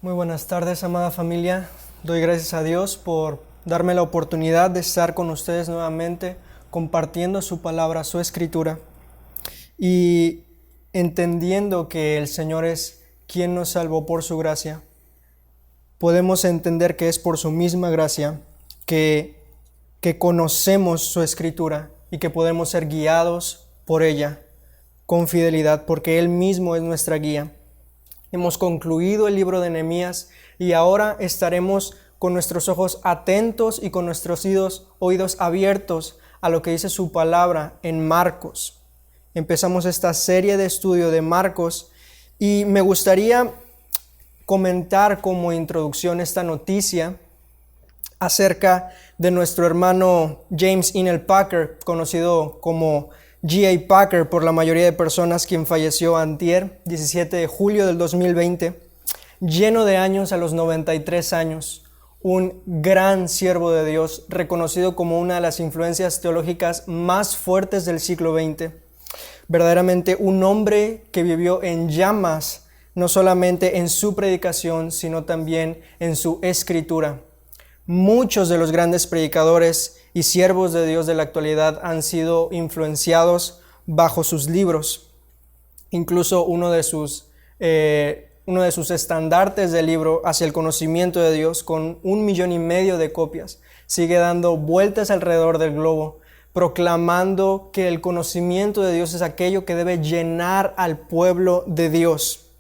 Muy buenas tardes, amada familia. Doy gracias a Dios por darme la oportunidad de estar con ustedes nuevamente, compartiendo su palabra, su escritura, y entendiendo que el Señor es quien nos salvó por su gracia. Podemos entender que es por su misma gracia que conocemos su escritura y que podemos ser guiados por ella con fidelidad, porque Él mismo es nuestra guía. Hemos concluido el libro de Nehemías y ahora estaremos con nuestros ojos atentos y con nuestros oídos abiertos a lo que dice su palabra en Marcos. Empezamos esta serie de estudio de Marcos y me gustaría comentar como introducción esta noticia acerca de nuestro hermano James Inel Packer, conocido como G.A. Packer por la mayoría de personas, quien falleció antier, 17 de julio del 2020, lleno de años a los 93 años, un gran siervo de Dios, reconocido como una de las influencias teológicas más fuertes del siglo XX. Verdaderamente un hombre que vivió en llamas, no solamente en su predicación, sino también en su escritura. Muchos de los grandes predicadores y siervos de Dios de la actualidad han sido influenciados bajo sus libros. Incluso uno de sus estandartes del libro hacia el conocimiento de Dios, con 1,5 millones de copias, sigue dando vueltas alrededor del globo, proclamando que el conocimiento de Dios es aquello que debe llenar al pueblo de Dios.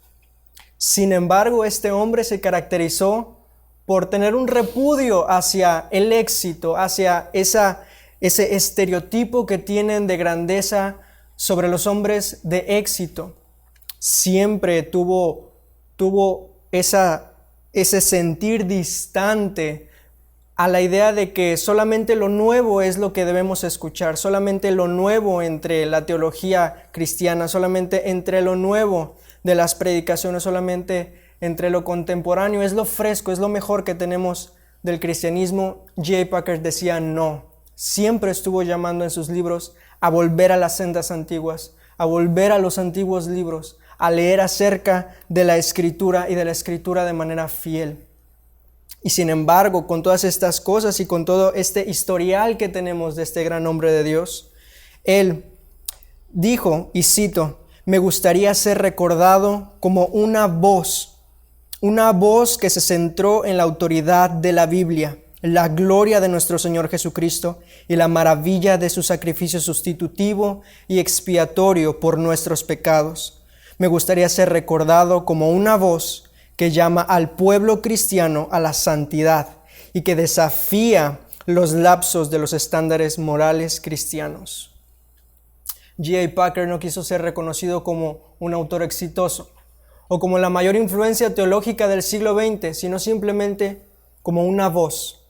Sin embargo, este hombre se caracterizó por tener un repudio hacia el éxito, hacia ese estereotipo que tienen de grandeza sobre los hombres de éxito. Siempre tuvo ese sentir distante a la idea de que solamente lo nuevo es lo que debemos escuchar, solamente lo nuevo entre la teología cristiana, solamente entre lo nuevo de las predicaciones, solamente entre lo contemporáneo, es lo fresco, es lo mejor que tenemos del cristianismo. J. Packer decía no. Siempre estuvo llamando en sus libros a volver a las sendas antiguas, a volver a los antiguos libros, a leer acerca de la Escritura y de la Escritura de manera fiel. Y sin embargo, con todas estas cosas y con todo este historial que tenemos de este gran hombre de Dios, él dijo, y cito, «Me gustaría ser recordado como una voz que se centró en la autoridad de la Biblia, la gloria de nuestro Señor Jesucristo y la maravilla de su sacrificio sustitutivo y expiatorio por nuestros pecados. Me gustaría ser recordado como una voz que llama al pueblo cristiano a la santidad y que desafía los lapsos de los estándares morales cristianos». G.A. Packer no quiso ser reconocido como un autor exitoso o como la mayor influencia teológica del siglo XX, sino simplemente como una voz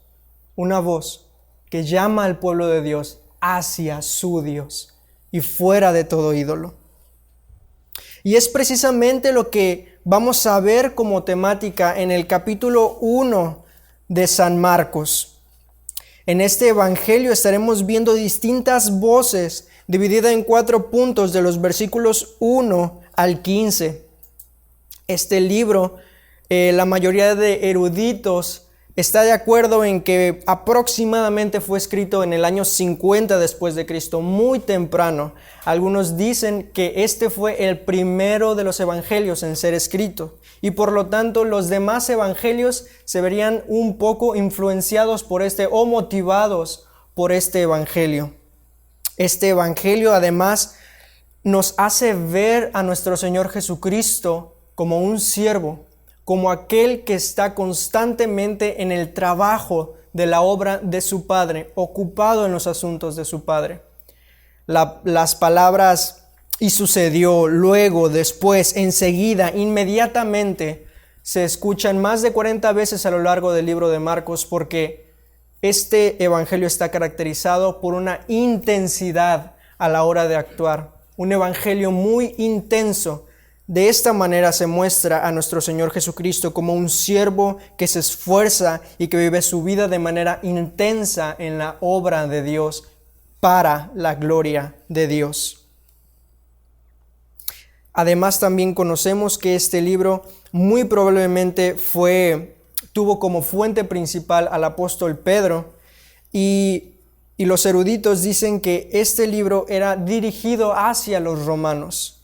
que llama al pueblo de Dios hacia su Dios y fuera de todo ídolo. Y es precisamente lo que vamos a ver como temática en el capítulo 1 de San Marcos. En este evangelio estaremos viendo distintas voces divididas en 4 puntos de los versículos 1 al 15. Este libro, la mayoría de eruditos está de acuerdo en que aproximadamente fue escrito en el año 50 después de Cristo, muy temprano. Algunos dicen que este fue el primero de los evangelios en ser escrito y por lo tanto los demás evangelios se verían un poco influenciados por o motivados por este evangelio. Este evangelio además nos hace ver a nuestro Señor Jesucristo como un siervo, como aquel que está constantemente en el trabajo de la obra de su Padre, ocupado en los asuntos de su Padre. Las palabras «y sucedió», «luego», «después», «enseguida», «inmediatamente» se escuchan más de 40 veces a lo largo del libro de Marcos, porque este evangelio está caracterizado por una intensidad a la hora de actuar, un evangelio muy intenso. De esta manera se muestra a nuestro Señor Jesucristo como un siervo que se esfuerza y que vive su vida de manera intensa en la obra de Dios para la gloria de Dios. Además, también conocemos que este libro muy probablemente tuvo como fuente principal al apóstol Pedro, y los eruditos dicen que este libro era dirigido hacia los romanos.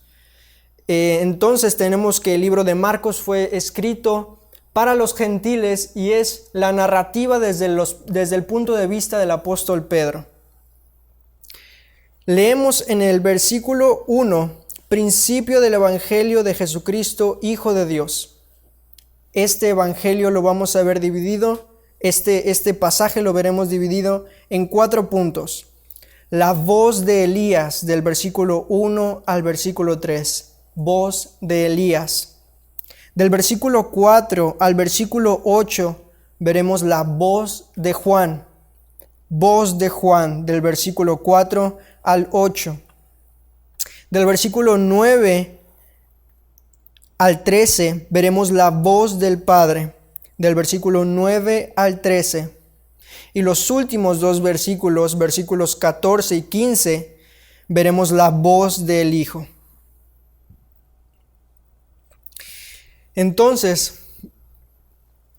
Entonces tenemos que el libro de Marcos fue escrito para los gentiles y es la narrativa desde el punto de vista del apóstol Pedro. Leemos en el versículo 1, principio del Evangelio de Jesucristo, Hijo de Dios. Este Evangelio lo vamos a ver dividido, este pasaje lo veremos dividido en 4 puntos. La voz de Elías, del versículo 1 al versículo 3. Voz de Elías. Del versículo 4 al versículo 8 veremos la voz de Juan. Voz de Juan, del versículo 4 al 8. Del versículo 9 al 13 veremos la voz del Padre, del versículo 9 al 13. Y los últimos 2 versículos, versículos 14 y 15, veremos la voz del Hijo. Entonces,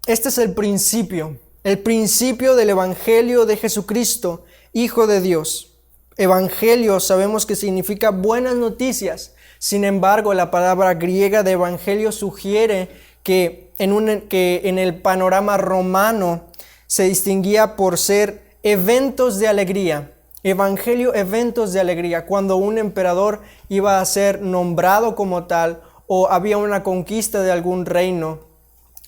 este es el principio del Evangelio de Jesucristo, Hijo de Dios. Evangelio sabemos que significa buenas noticias. Sin embargo, la palabra griega de evangelio sugiere que en el panorama romano se distinguía por ser eventos de alegría. Evangelio, eventos de alegría. Cuando un emperador iba a ser nombrado como tal, o había una conquista de algún reino,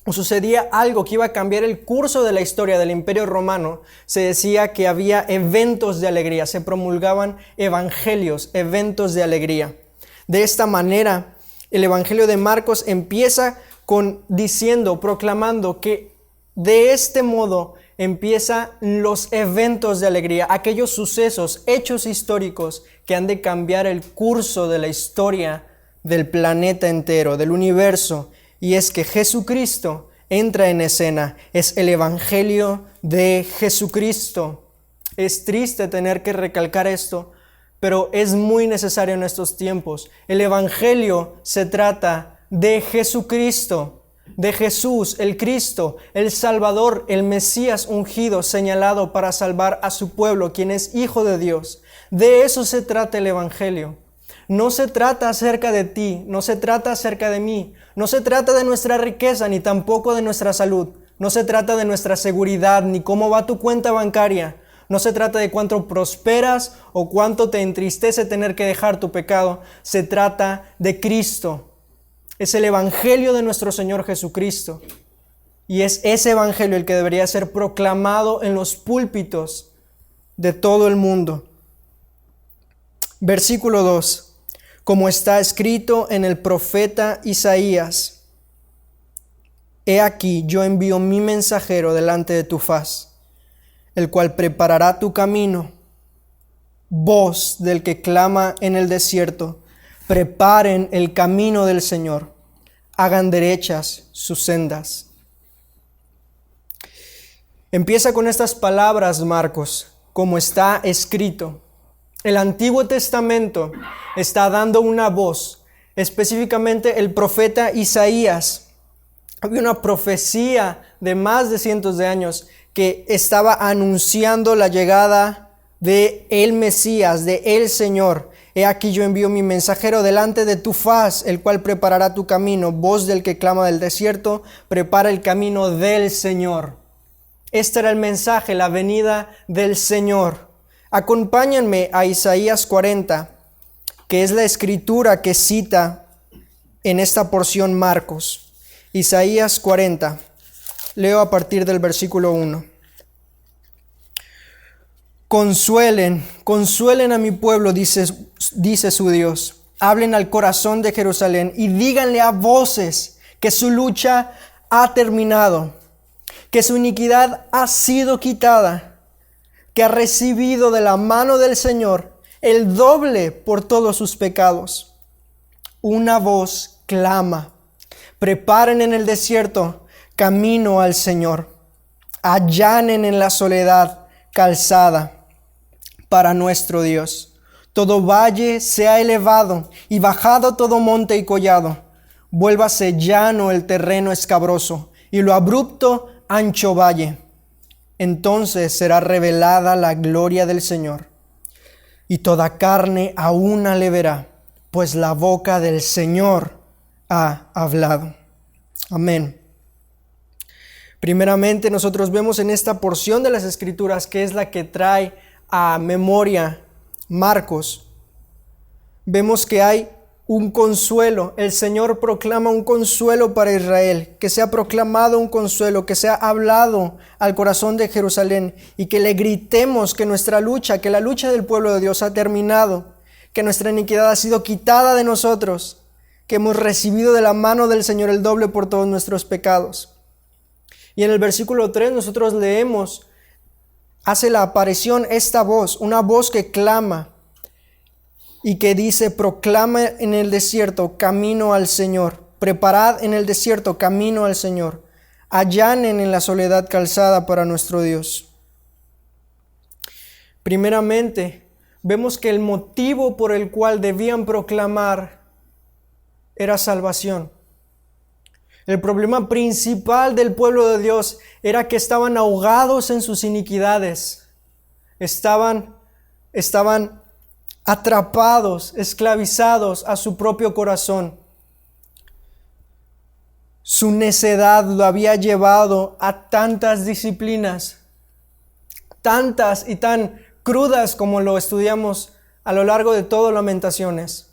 o sucedía algo que iba a cambiar el curso de la historia del Imperio Romano, se decía que había eventos de alegría, se promulgaban evangelios, eventos de alegría. De esta manera, el Evangelio de Marcos empieza proclamando que de este modo empiezan los eventos de alegría, aquellos sucesos, hechos históricos que han de cambiar el curso de la historia del planeta entero, del universo. Y es que Jesucristo entra en escena, es el Evangelio de Jesucristo. Es triste tener que recalcar esto, pero es muy necesario en estos tiempos. El Evangelio se trata de Jesucristo, de Jesús, el Cristo, el Salvador, el Mesías ungido, señalado para salvar a su pueblo, quien es Hijo de Dios. De eso se trata el Evangelio. No se trata acerca de ti, no se trata acerca de mí, no se trata de nuestra riqueza, ni tampoco de nuestra salud, no se trata de nuestra seguridad, ni cómo va tu cuenta bancaria, no se trata de cuánto prosperas o cuánto te entristece tener que dejar tu pecado, se trata de Cristo. Es el Evangelio de nuestro Señor Jesucristo, y es ese Evangelio el que debería ser proclamado en los púlpitos de todo el mundo. Versículo 2. Como está escrito en el profeta Isaías: He aquí, yo envío mi mensajero delante de tu faz, el cual preparará tu camino. Voz del que clama en el desierto: preparen el camino del Señor, hagan derechas sus sendas. Empieza con estas palabras Marcos: como está escrito. El Antiguo Testamento está dando una voz, específicamente el profeta Isaías. Había una profecía de más de cientos de años que estaba anunciando la llegada de el Mesías, de el Señor. He aquí yo envío mi mensajero delante de tu faz, el cual preparará tu camino. Voz del que clama del desierto: prepara el camino del Señor. Este era el mensaje, la venida del Señor. Acompáñenme a Isaías 40, que es la escritura que cita en esta porción Marcos. Isaías 40, leo a partir del versículo 1. Consuelen a mi pueblo, dice su Dios. Hablen al corazón de Jerusalén y díganle a voces que su lucha ha terminado, que su iniquidad ha sido quitada, que ha recibido de la mano del Señor el doble por todos sus pecados. Una voz clama: preparen en el desierto camino al Señor, allanen en la soledad calzada para nuestro Dios. todo valle sea elevado, y bajado todo monte y collado. Vuélvase llano el terreno escabroso, y lo abrupto ancho valle. Entonces será revelada la gloria del Señor, y toda carne a una le verá, pues la boca del Señor ha hablado. Amén. Primeramente, nosotros vemos en esta porción de las Escrituras, que es la que trae a memoria Marcos, vemos que hay un consuelo. El Señor proclama un consuelo para Israel, que sea proclamado un consuelo, que sea hablado al corazón de Jerusalén y que le gritemos que nuestra lucha, que la lucha del pueblo de Dios ha terminado, que nuestra iniquidad ha sido quitada de nosotros, que hemos recibido de la mano del Señor el doble por todos nuestros pecados. Y en el versículo 3 nosotros leemos, hace la aparición esta voz, una voz que clama y que dice: proclama en el desierto camino al Señor, preparad en el desierto camino al Señor, allanen en la soledad calzada para nuestro Dios. Primeramente, vemos que el motivo por el cual debían proclamar era salvación. El problema principal del pueblo de Dios era que estaban ahogados en sus iniquidades. Estaban atrapados, esclavizados a su propio corazón. Su necedad lo había llevado a tantas disciplinas, tantas y tan crudas como lo estudiamos a lo largo de todo Lamentaciones.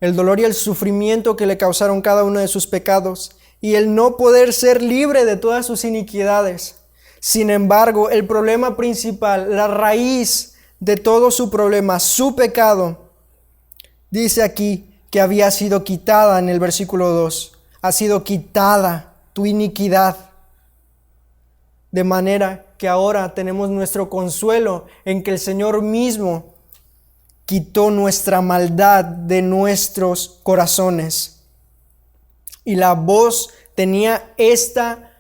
El dolor y el sufrimiento que le causaron cada uno de sus pecados y el no poder ser libre de todas sus iniquidades. Sin embargo, el problema principal, la raíz de todo su problema, su pecado, dice aquí que había sido quitada en el versículo 2. Ha sido quitada tu iniquidad. De manera que ahora tenemos nuestro consuelo en que el Señor mismo quitó nuestra maldad de nuestros corazones. Y la voz tenía esta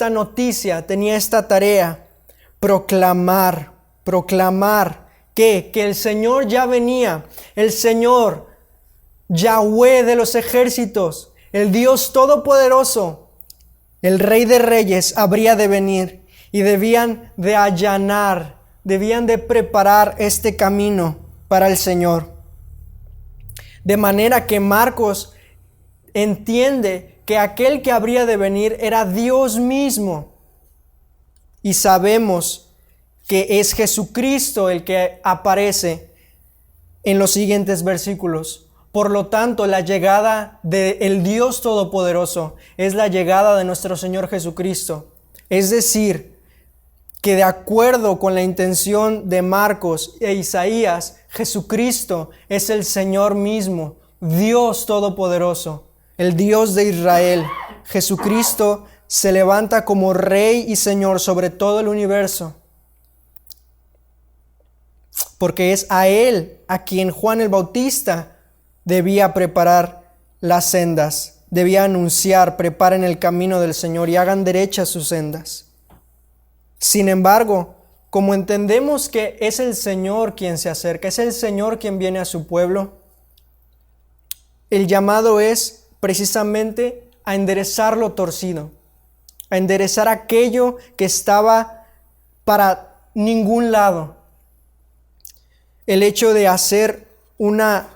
noticia, tenía esta tarea: proclamar que el Señor ya venía, el Señor, Yahweh de los ejércitos, el Dios todopoderoso, el Rey de Reyes habría de venir y debían de allanar, debían de preparar este camino para el Señor. De manera que Marcos entiende que aquel que habría de venir era Dios mismo. Y sabemos que es Jesucristo el que aparece en los siguientes versículos. Por lo tanto, la llegada del Dios Todopoderoso es la llegada de nuestro Señor Jesucristo. Es decir, que de acuerdo con la intención de Marcos e Isaías, Jesucristo es el Señor mismo, Dios Todopoderoso, el Dios de Israel. Jesucristo se levanta como Rey y Señor sobre todo el universo, porque es a Él a quien Juan el Bautista debía preparar las sendas, debía anunciar: preparen el camino del Señor y hagan derechas sus sendas. Sin embargo, como entendemos que es el Señor quien se acerca, es el Señor quien viene a su pueblo, el llamado es precisamente a enderezar lo torcido, a enderezar aquello que estaba para ningún lado. El hecho de hacer una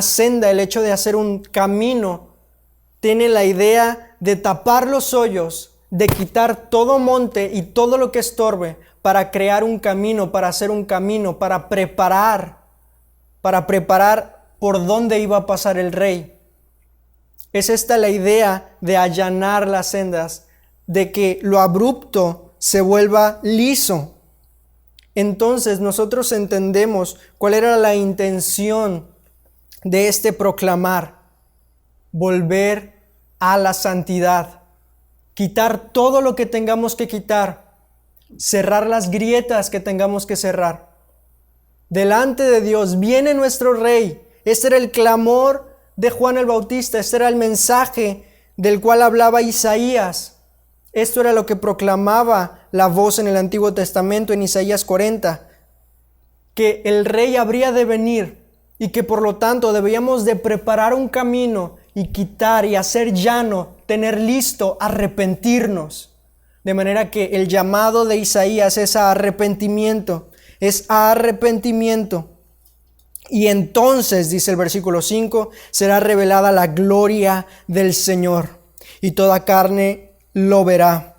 senda, el hecho de hacer un camino, tiene la idea de tapar los hoyos, de quitar todo monte y todo lo que estorbe para crear un camino, para hacer un camino, para preparar por dónde iba a pasar el rey. Es esta la idea de allanar las sendas, de que lo abrupto se vuelva liso. Entonces nosotros entendemos cuál era la intención de este proclamar: volver a la santidad. Quitar todo lo que tengamos que quitar, cerrar las grietas que tengamos que cerrar. Delante de Dios viene nuestro Rey. Este era el clamor de Juan el Bautista, este era el mensaje del cual hablaba Isaías. Esto era lo que proclamaba la voz en el Antiguo Testamento en Isaías 40. que el rey habría de venir y que por lo tanto debíamos de preparar un camino y quitar y hacer llano, tener listo, arrepentirnos. De manera que el llamado de Isaías es a arrepentimiento, Y entonces, dice el versículo 5, será revelada la gloria del Señor, y toda carne lo verá,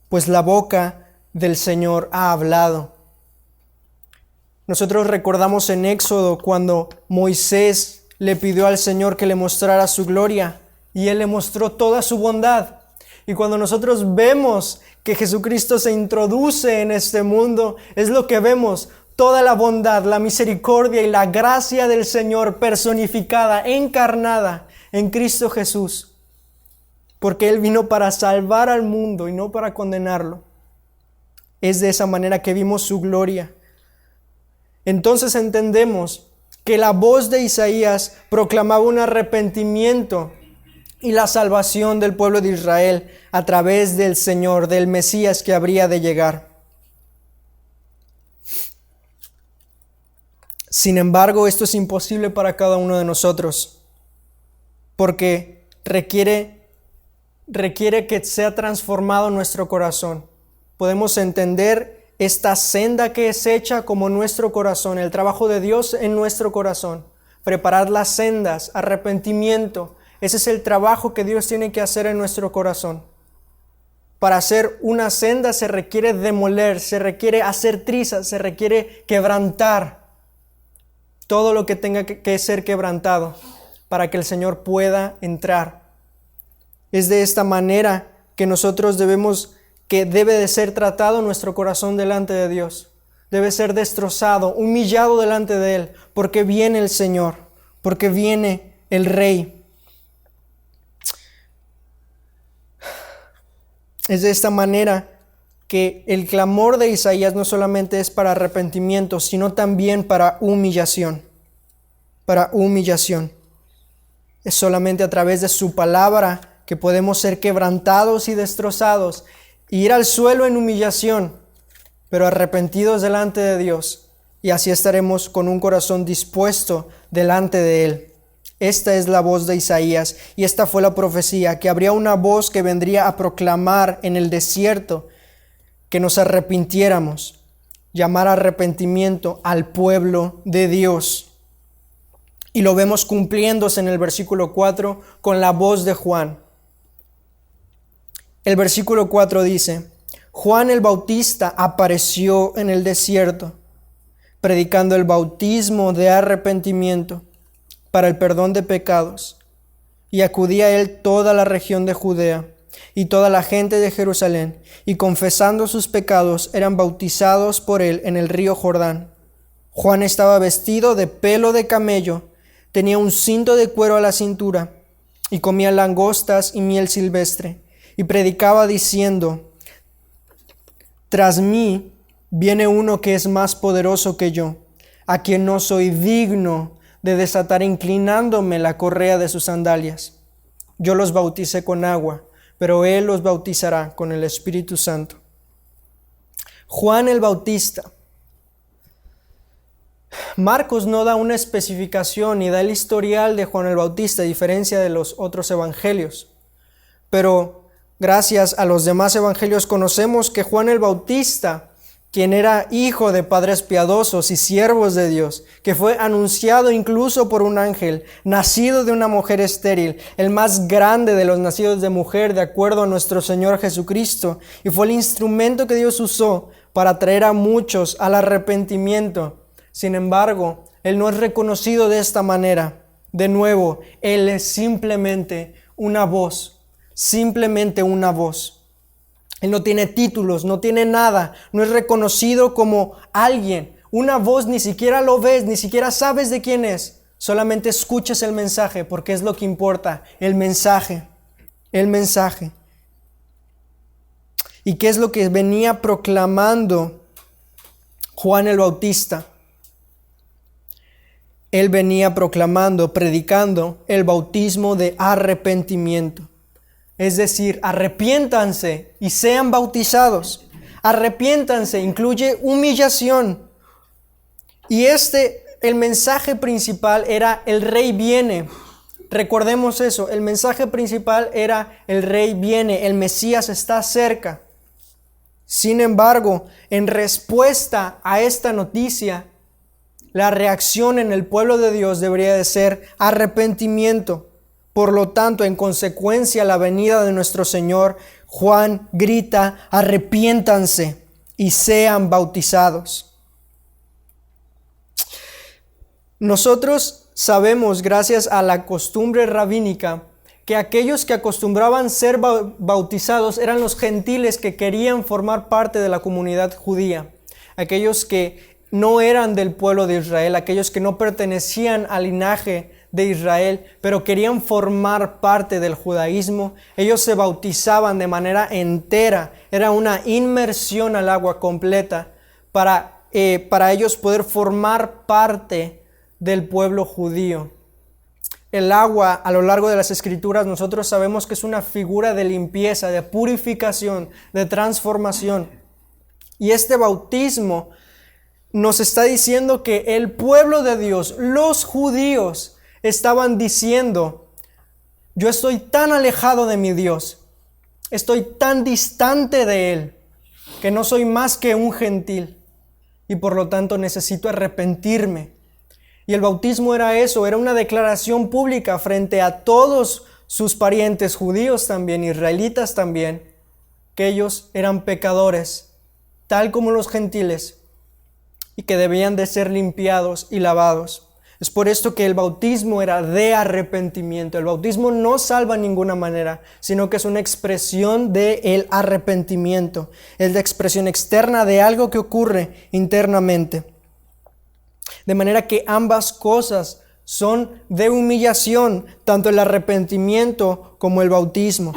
pues la boca del Señor ha hablado. Nosotros recordamos en Éxodo cuando Moisés le pidió al Señor que le mostrara su gloria, y Él le mostró toda su bondad. Y cuando nosotros vemos que Jesucristo se introduce en este mundo, es lo que vemos, toda la bondad, la misericordia y la gracia del Señor personificada, encarnada en Cristo Jesús. Porque Él vino para salvar al mundo y no para condenarlo. Es de esa manera que vimos su gloria. Entonces entendemos que la voz de Isaías proclamaba un arrepentimiento y la salvación del pueblo de Israel a través del Señor, del Mesías que habría de llegar. Sin embargo, esto es imposible para cada uno de nosotros, porque requiere que sea transformado nuestro corazón. Podemos entender esta senda que es hecha como nuestro corazón, el trabajo de Dios en nuestro corazón, preparar las sendas, arrepentimiento. Ese es el trabajo que Dios tiene que hacer en nuestro corazón. Para hacer una senda se requiere demoler, se requiere hacer trizas, se requiere quebrantar todo lo que tenga que ser quebrantado para que el Señor pueda entrar. Es de esta manera que nosotros debe de ser tratado nuestro corazón delante de Dios. Debe ser destrozado, humillado delante de Él, porque viene el Señor, porque viene el Rey. Es de esta manera que el clamor de Isaías no solamente es para arrepentimiento, sino también para humillación. Para humillación. Es solamente a través de su palabra que podemos ser quebrantados y destrozados, e ir al suelo en humillación, pero arrepentidos delante de Dios, y así estaremos con un corazón dispuesto delante de Él. Esta es la voz de Isaías, y esta fue la profecía, que habría una voz que vendría a proclamar en el desierto que nos arrepintiéramos, llamar arrepentimiento al pueblo de Dios. Y lo vemos cumpliéndose en el versículo 4 con la voz de Juan. El versículo 4 dice: Juan el Bautista apareció en el desierto, predicando el bautismo de arrepentimiento para el perdón de pecados. Y acudía a él toda la región de Judea y toda la gente de Jerusalén, y confesando sus pecados eran bautizados por él en el río Jordán. Juan estaba vestido de pelo de camello, tenía un cinto de cuero a la cintura, y comía langostas y miel silvestre, y predicaba diciendo: Tras mí viene uno que es más poderoso que yo, a quien no soy digno de desatar inclinándome la correa de sus sandalias. Yo los bauticé con agua, pero él los bautizará con el Espíritu Santo. Juan el Bautista. Marcos no da una especificación ni da el historial de Juan el Bautista, a diferencia de los otros evangelios. Pero gracias a los demás evangelios conocemos que Juan el Bautista, quien era hijo de padres piadosos y siervos de Dios, que fue anunciado incluso por un ángel, nacido de una mujer estéril, el más grande de los nacidos de mujer, de acuerdo a nuestro Señor Jesucristo, y fue el instrumento que Dios usó para traer a muchos al arrepentimiento. Sin embargo, él no es reconocido de esta manera. De nuevo, él es simplemente una voz, simplemente una voz. Él no tiene títulos, no tiene nada, no es reconocido como alguien. Una voz ni siquiera lo ves, ni siquiera sabes de quién es. Solamente escuchas el mensaje, porque es lo que importa, el mensaje, el mensaje. ¿Y qué es lo que venía proclamando Juan el Bautista? Él venía proclamando, predicando el bautismo de arrepentimiento. Es decir, arrepiéntanse y sean bautizados. Arrepiéntanse incluye humillación. Y el mensaje principal era el rey viene. Recordemos eso, el mensaje principal era el rey viene, el Mesías está cerca. Sin embargo, en respuesta a esta noticia, la reacción en el pueblo de Dios debería de ser arrepentimiento. Por lo tanto, en consecuencia a la venida de nuestro Señor, Juan grita: arrepiéntanse y sean bautizados. Nosotros sabemos, gracias a la costumbre rabínica, que aquellos que acostumbraban ser bautizados eran los gentiles que querían formar parte de la comunidad judía, aquellos que no eran del pueblo de Israel, aquellos que no pertenecían al linaje de Israel, pero querían formar parte del judaísmo. Ellos se bautizaban de manera entera, era una inmersión al agua completa para ellos poder formar parte del pueblo judío. El agua, a lo largo de las Escrituras, nosotros sabemos que es una figura de limpieza, de purificación, de transformación. Y este bautismo nos está diciendo que el pueblo de Dios, los judíos, estaban diciendo: yo estoy tan alejado de mi Dios, estoy tan distante de Él, que no soy más que un gentil, y por lo tanto necesito arrepentirme. Y el bautismo era eso, era una declaración pública frente a todos sus parientes judíos también, israelitas también, que ellos eran pecadores, tal como los gentiles, y que debían de ser limpiados y lavados. Es por esto que el bautismo era de arrepentimiento. El bautismo no salva de ninguna manera, sino que es una expresión del arrepentimiento. Es la expresión externa de algo que ocurre internamente. De manera que ambas cosas son de humillación, tanto el arrepentimiento como el bautismo.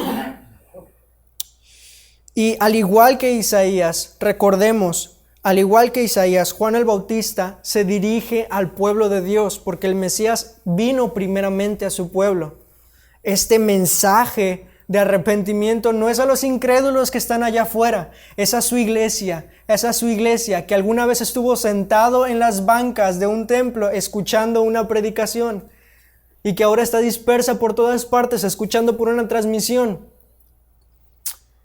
Y al igual que Isaías, recordemos, al igual que Isaías, Juan el Bautista se dirige al pueblo de Dios, porque el Mesías vino primeramente a su pueblo. Este mensaje de arrepentimiento no es a los incrédulos que están allá afuera, es a su iglesia que alguna vez estuvo sentado en las bancas de un templo escuchando una predicación y que ahora está dispersa por todas partes escuchando por una transmisión.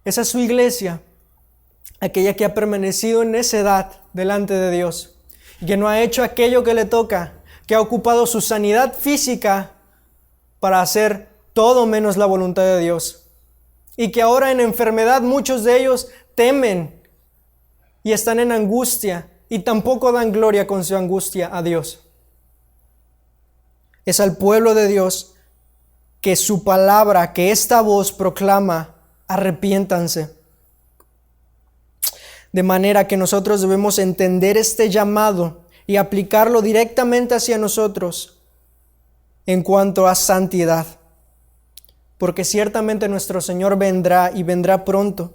Esa es su iglesia, aquella que ha permanecido en necedad delante de Dios y que no ha hecho aquello que le toca, que ha ocupado su sanidad física para hacer todo menos la voluntad de Dios, y que ahora en enfermedad muchos de ellos temen y están en angustia y tampoco dan gloria con su angustia a Dios. Es al pueblo de Dios que su palabra, que esta voz proclama: arrepiéntanse. De manera que nosotros debemos entender este llamado y aplicarlo directamente hacia nosotros en cuanto a santidad. Porque ciertamente nuestro Señor vendrá y vendrá pronto.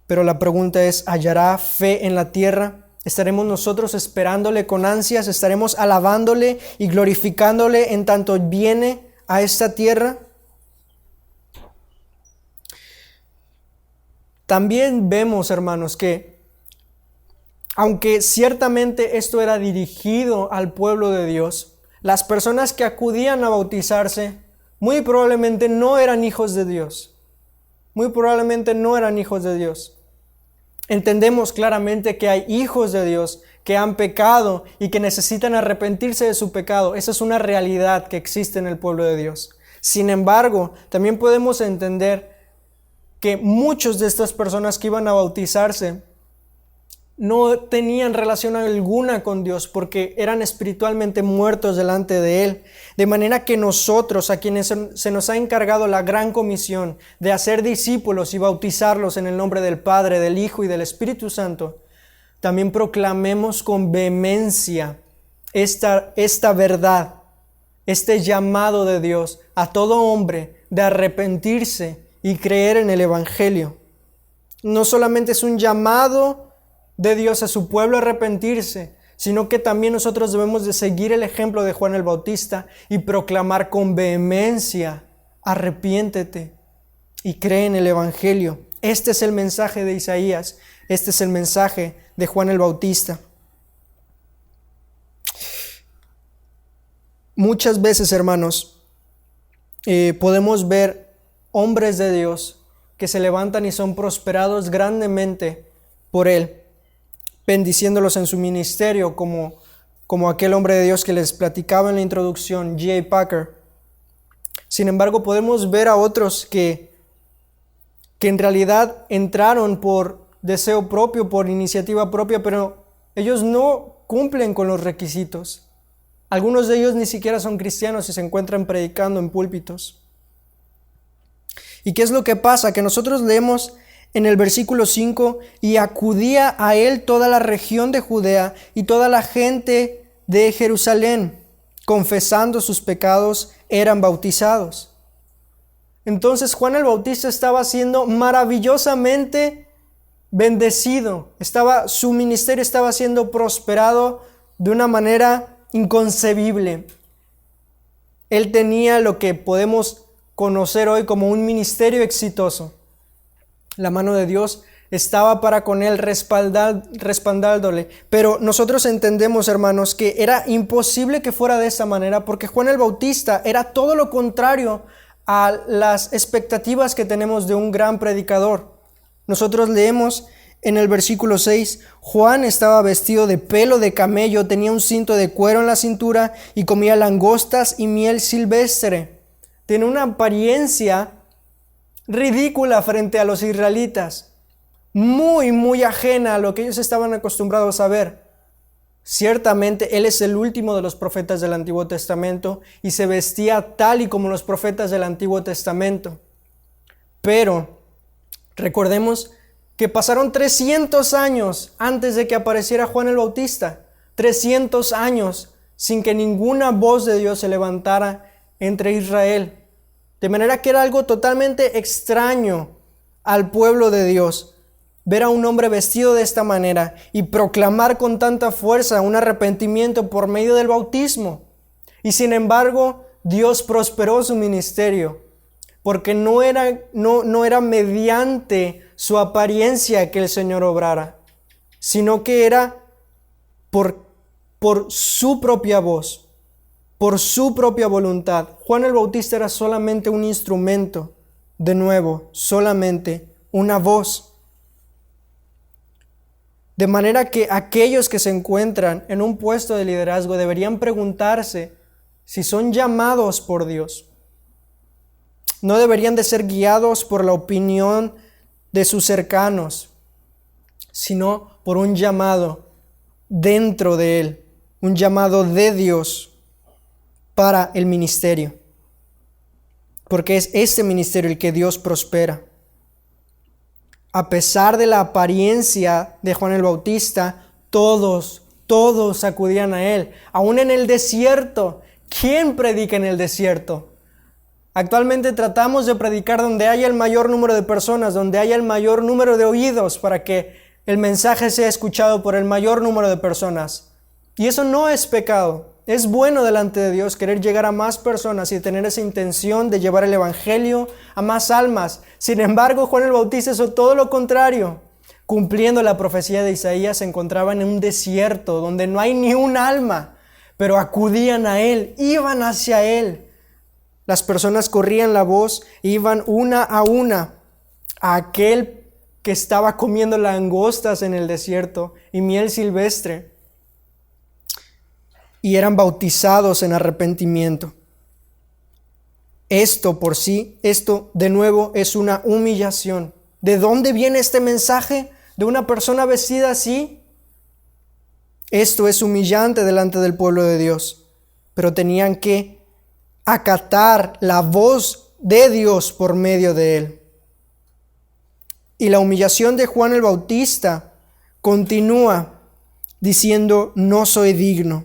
Pero la pregunta es: ¿hallará fe en la tierra? ¿Estaremos nosotros esperándole con ansias? ¿Estaremos alabándole y glorificándole en tanto viene a esta tierra? También vemos, hermanos, que aunque ciertamente esto era dirigido al pueblo de Dios, las personas que acudían a bautizarse muy probablemente no eran hijos de Dios. Muy probablemente no eran hijos de Dios. Entendemos claramente que hay hijos de Dios que han pecado y que necesitan arrepentirse de su pecado. Esa es una realidad que existe en el pueblo de Dios. Sin embargo, también podemos entender que muchos de estas personas que iban a bautizarse no tenían relación alguna con Dios porque eran espiritualmente muertos delante de Él. De manera que nosotros, a quienes se nos ha encargado la gran comisión de hacer discípulos y bautizarlos en el nombre del Padre, del Hijo y del Espíritu Santo, también proclamemos con vehemencia esta verdad, este llamado de Dios a todo hombre de arrepentirse y creer en el Evangelio. No solamente es un llamado de Dios a su pueblo a arrepentirse, sino que también nosotros debemos de seguir el ejemplo de Juan el Bautista y proclamar con vehemencia: arrepiéntete y cree en el Evangelio. Este es el mensaje de Isaías, este es el mensaje de Juan el Bautista. Muchas veces, hermanos, podemos ver hombres de Dios que se levantan y son prosperados grandemente por Él, bendiciéndolos en su ministerio, como aquel hombre de Dios que les platicaba en la introducción, J.I. Packer. Sin embargo, podemos ver a otros que en realidad entraron por deseo propio, por iniciativa propia, pero ellos no cumplen con los requisitos. Algunos de ellos ni siquiera son cristianos y se encuentran predicando en púlpitos. ¿Y qué es lo que pasa? Que nosotros leemos en el versículo 5, y acudía a él toda la región de Judea y toda la gente de Jerusalén, confesando sus pecados, eran bautizados. Entonces Juan el Bautista estaba siendo maravillosamente bendecido. Su ministerio estaba siendo prosperado de una manera inconcebible. Él tenía lo que podemos conocer hoy como un ministerio exitoso. La mano de Dios estaba para con él respaldándole. Pero nosotros entendemos, hermanos, que era imposible que fuera de esa manera, porque Juan el Bautista era todo lo contrario a las expectativas que tenemos de un gran predicador. Nosotros leemos en el versículo 6, Juan estaba vestido de pelo de camello, tenía un cinto de cuero en la cintura y comía langostas y miel silvestre. Tiene una apariencia ridícula frente a los israelitas, muy ajena a lo que ellos estaban acostumbrados a ver. Ciertamente él es el último de los profetas del Antiguo Testamento y se vestía tal y como los profetas del Antiguo Testamento. Pero recordemos que pasaron 300 años antes de que apareciera Juan el Bautista. 300 años sin que ninguna voz de Dios se levantara entre Israel. De manera que era algo totalmente extraño al pueblo de Dios ver a un hombre vestido de esta manera y proclamar con tanta fuerza un arrepentimiento por medio del bautismo. Y sin embargo, Dios prosperó su ministerio, porque no era mediante su apariencia que el Señor obrara, sino que era por su propia voz, por su propia voluntad. Juan el Bautista era solamente un instrumento, de nuevo, solamente una voz. De manera que aquellos que se encuentran en un puesto de liderazgo deberían preguntarse si son llamados por Dios. No deberían de ser guiados por la opinión de sus cercanos, sino por un llamado dentro de Él, un llamado de Dios para el ministerio. Porque es este ministerio el que Dios prospera. A pesar de la apariencia de Juan el Bautista, todos acudían a Él. Aún en el desierto. ¿Quién predica en el desierto? Actualmente tratamos de predicar donde haya el mayor número de personas, donde haya el mayor número de oídos para que el mensaje sea escuchado por el mayor número de personas. Y eso no es pecado. Es bueno delante de Dios querer llegar a más personas y tener esa intención de llevar el evangelio a más almas. Sin embargo, Juan el Bautista hizo todo lo contrario. Cumpliendo la profecía de Isaías, se encontraba en un desierto donde no hay ni un alma, pero acudían a Él, iban hacia Él. Las personas corrían la voz, iban una a una a aquel que estaba comiendo langostas en el desierto y miel silvestre, y eran bautizados en arrepentimiento. Esto de nuevo es una humillación. ¿De dónde viene este mensaje de una persona vestida así? Esto es humillante delante del pueblo de Dios, pero tenían que acatar la voz de Dios por medio de él. Y la humillación de Juan el Bautista continúa diciendo: no soy digno.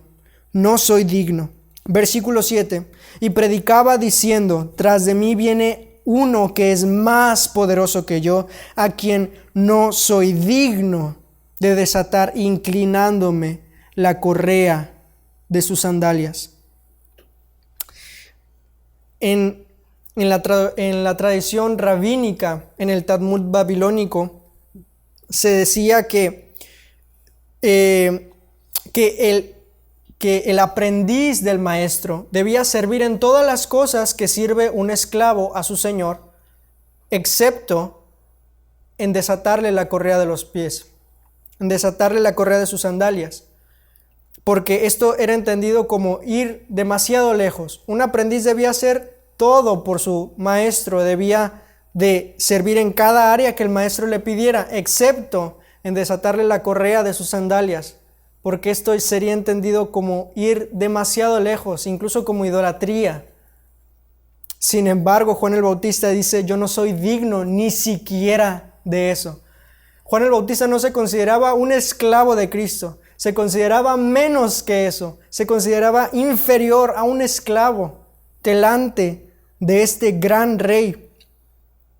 Versículo 7. Y predicaba diciendo: tras de mí viene uno que es más poderoso que yo, a quien no soy digno de desatar, inclinándome la correa de sus sandalias. En la tradición rabínica, en el Talmud babilónico, se decía que que el aprendiz del maestro debía servir en todas las cosas que sirve un esclavo a su señor, excepto en desatarle la correa de los pies, en desatarle la correa de sus sandalias, porque esto era entendido como ir demasiado lejos. Un aprendiz debía hacer todo por su maestro, debía de servir en cada área que el maestro le pidiera, excepto en desatarle la correa de sus sandalias, porque esto sería entendido como ir demasiado lejos, incluso como idolatría. Sin embargo, Juan el Bautista dice: yo no soy digno ni siquiera de eso. Juan el Bautista no se consideraba un esclavo de Cristo, se consideraba menos que eso, se consideraba inferior a un esclavo delante de este gran rey.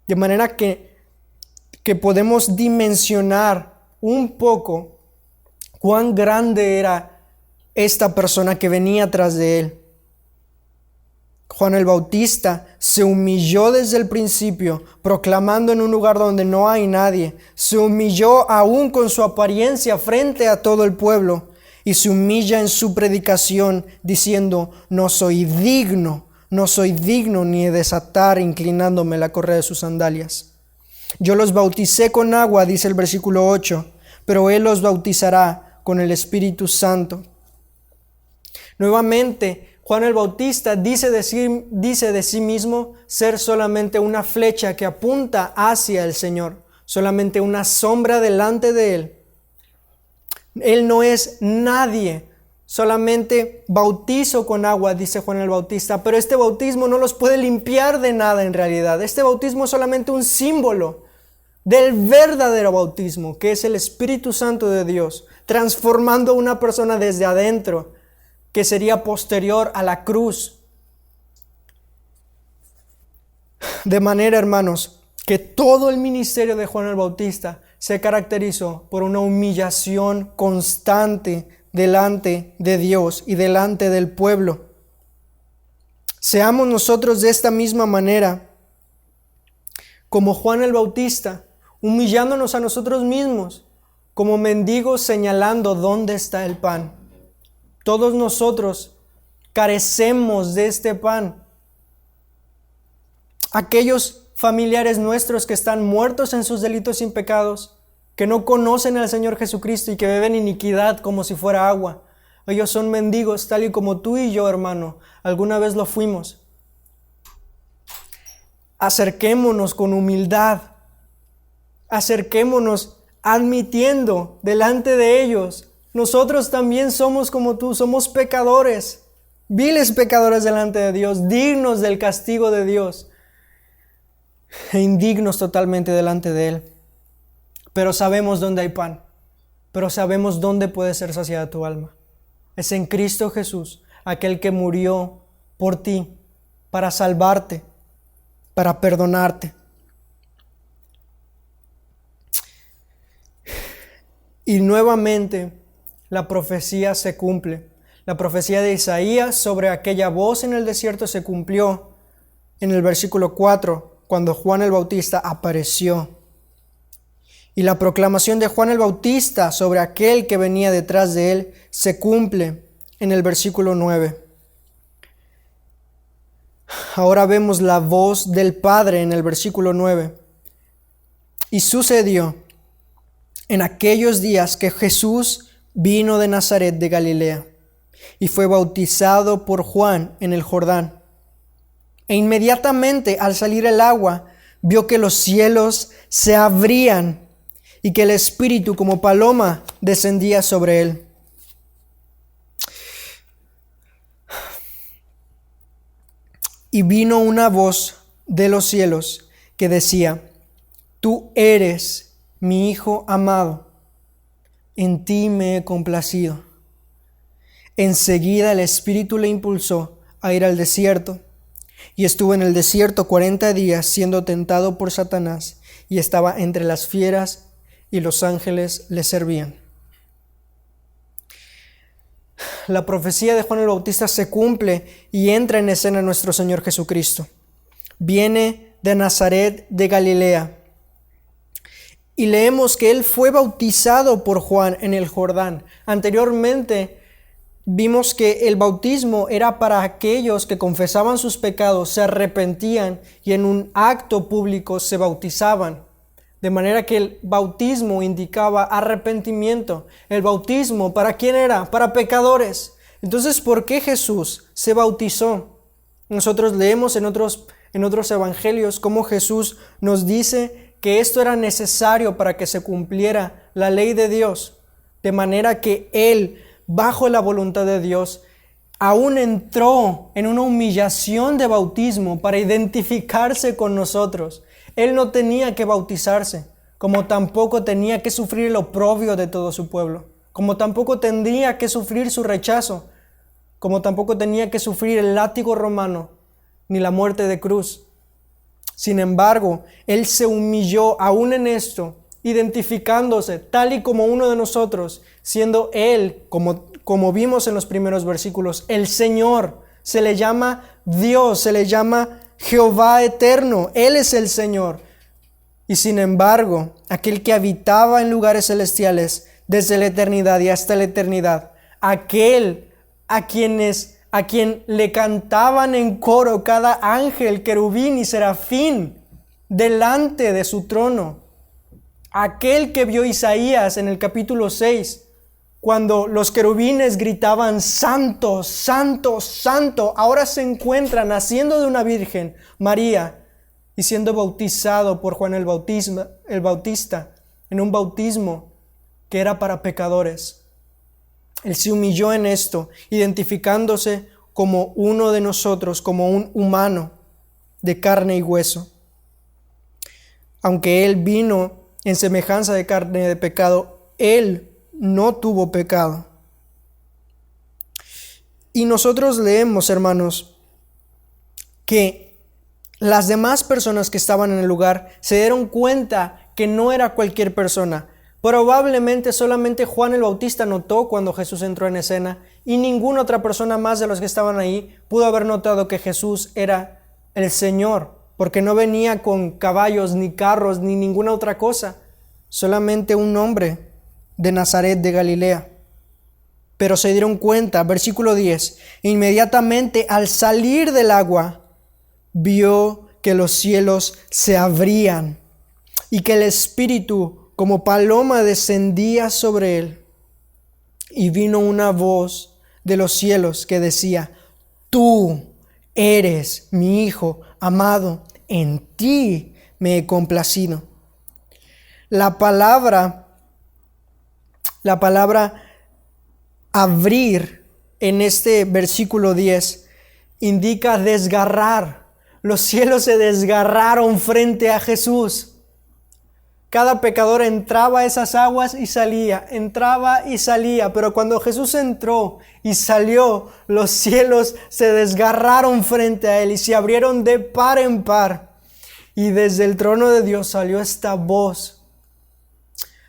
De manera que podemos dimensionar un poco cuán grande era esta persona que venía tras de él. Juan el Bautista se humilló desde el principio, proclamando en un lugar donde no hay nadie. Se humilló aún con su apariencia frente a todo el pueblo y se humilla en su predicación diciendo: no soy digno ni de desatar inclinándome la correa de sus sandalias. Yo los bauticé con agua, dice el versículo 8, pero Él los bautizará con el Espíritu Santo. Nuevamente, Juan el Bautista dice de sí mismo ser solamente una flecha que apunta hacia el Señor, solamente una sombra delante de Él. Él no es nadie, solamente bautizo con agua, dice Juan el Bautista, pero este bautismo no los puede limpiar de nada en realidad. Este bautismo es solamente un símbolo del verdadero bautismo, que es el Espíritu Santo de Dios, transformando a una persona desde adentro, que sería posterior a la cruz. De manera, hermanos, que todo el ministerio de Juan el Bautista se caracterizó por una humillación constante delante de Dios y delante del pueblo. Seamos nosotros de esta misma manera, como Juan el Bautista, humillándonos a nosotros mismos, como mendigos señalando dónde está el pan. Todos nosotros carecemos de este pan. Aquellos familiares nuestros que están muertos en sus delitos y pecados, que no conocen al Señor Jesucristo y que beben iniquidad como si fuera agua. Ellos son mendigos tal y como tú y yo, hermano, alguna vez lo fuimos. Acerquémonos con humildad. Acerquémonos admitiendo delante de ellos: nosotros también somos como tú, somos pecadores, viles pecadores delante de Dios, dignos del castigo de Dios e indignos totalmente delante de Él. Pero sabemos dónde hay pan, pero sabemos dónde puede ser saciada tu alma. Es en Cristo Jesús, aquel que murió por ti, para salvarte, para perdonarte. Y nuevamente la profecía se cumple. La profecía de Isaías sobre aquella voz en el desierto se cumplió en el versículo 4, cuando Juan el Bautista apareció. Y la proclamación de Juan el Bautista sobre aquel que venía detrás de él se cumple en el versículo 9. Ahora vemos la voz del Padre en el versículo 9. Y sucedió en aquellos días que Jesús vino de Nazaret de Galilea y fue bautizado por Juan en el Jordán. E inmediatamente al salir el agua, vio que los cielos se abrían y que el Espíritu como paloma descendía sobre él. Y vino una voz de los cielos que decía: Tú eres mi Hijo amado, en ti me he complacido. Enseguida el Espíritu le impulsó a ir al desierto, y estuvo en el desierto 40 días siendo tentado por Satanás, y estaba entre las fieras, y los ángeles le servían. La profecía de Juan el Bautista se cumple y entra en escena nuestro Señor Jesucristo. Viene de Nazaret de Galilea. Y leemos que Él fue bautizado por Juan en el Jordán. Anteriormente, vimos que el bautismo era para aquellos que confesaban sus pecados, se arrepentían y en un acto público se bautizaban. De manera que el bautismo indicaba arrepentimiento. El bautismo, ¿para quién era? Para pecadores. Entonces, ¿por qué Jesús se bautizó? Nosotros leemos en otros evangelios cómo Jesús nos dice que esto era necesario para que se cumpliera la ley de Dios. De manera que Él, bajo la voluntad de Dios, aún entró en una humillación de bautismo para identificarse con nosotros. Él no tenía que bautizarse, como tampoco tenía que sufrir el oprobio de todo su pueblo, como tampoco tendría que sufrir su rechazo, como tampoco tenía que sufrir el látigo romano, ni la muerte de cruz. Sin embargo, Él se humilló aún en esto, identificándose tal y como uno de nosotros, siendo Él, como vimos en los primeros versículos, el Señor. Se le llama Dios, se le llama Jehová eterno. Él es el Señor. Y sin embargo, aquel que habitaba en lugares celestiales desde la eternidad y hasta la eternidad, aquel a quien le cantaban en coro cada ángel, querubín y serafín delante de su trono, aquel que vio Isaías en el capítulo 6, cuando los querubines gritaban santo, santo, santo, ahora se encuentra naciendo de una virgen, María, y siendo bautizado por Juan el Bautista en un bautismo que era para pecadores. Él se humilló en esto, identificándose como uno de nosotros, como un humano de carne y hueso. Aunque Él vino en semejanza de carne de pecado, Él no tuvo pecado. Y nosotros leemos, hermanos, que las demás personas que estaban en el lugar se dieron cuenta que no era cualquier persona. Probablemente solamente Juan el Bautista notó cuando Jesús entró en escena y ninguna otra persona más de los que estaban ahí pudo haber notado que Jesús era el Señor, porque no venía con caballos, ni carros, ni ninguna otra cosa, solamente un hombre de Nazaret de Galilea. Pero se dieron cuenta, versículo 10, inmediatamente al salir del agua, vio que los cielos se abrían y que el Espíritu como paloma descendía sobre él. Y vino una voz de los cielos que decía: tú eres mi Hijo amado, en ti me he complacido. La palabra abrir en este versículo 10 indica desgarrar. Los cielos se desgarraron frente a Jesús. Cada pecador entraba a esas aguas y salía, entraba y salía, pero cuando Jesús entró y salió, los cielos se desgarraron frente a él y se abrieron de par en par. Y desde el trono de Dios salió esta voz.